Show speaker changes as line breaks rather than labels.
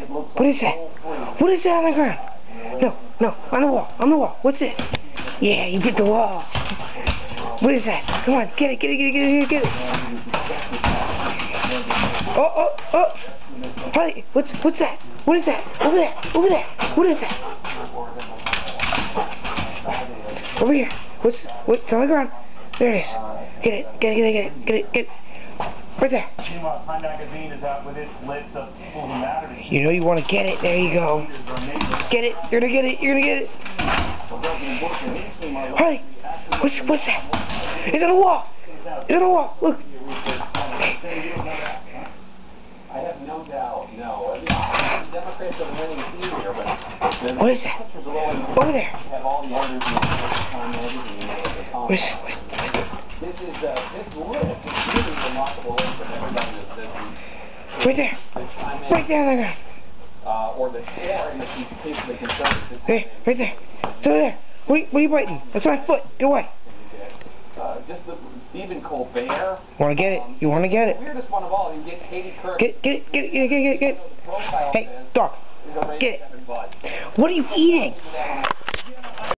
What is that? What is that on the ground? No, no, on the wall, on the wall. What's it? Yeah, you hit the wall. What is that? Come on, get it, get it, get it, get it, get it. Oh, oh, oh. Holly, what's that? What is that? Over there, over there. What is that? Over here. What's on the ground? There it is. Get it, get it, get it, get it, get it, get it. Right there. You know you want to get it. There you go. Get it. You're gonna get it. You're gonna get it. Holly, what's that? It's on the wall. It's on the wall. Look.
I have no doubt. No. Democrats are winning here, but
what is that? Over there. Where's
this list is really remarkable list of everybody that's
right there. Right there on the ground.
Or the share in the case of the conservatives.
Hey, right there. It's over there. What are you biting? That's my foot. Get away.
Just Stephen Colbert.
Want to get it? You want to get it?
The weirdest one of all, you get Katie Couric.
Get it. Hey, dog. Get it. What are you eating?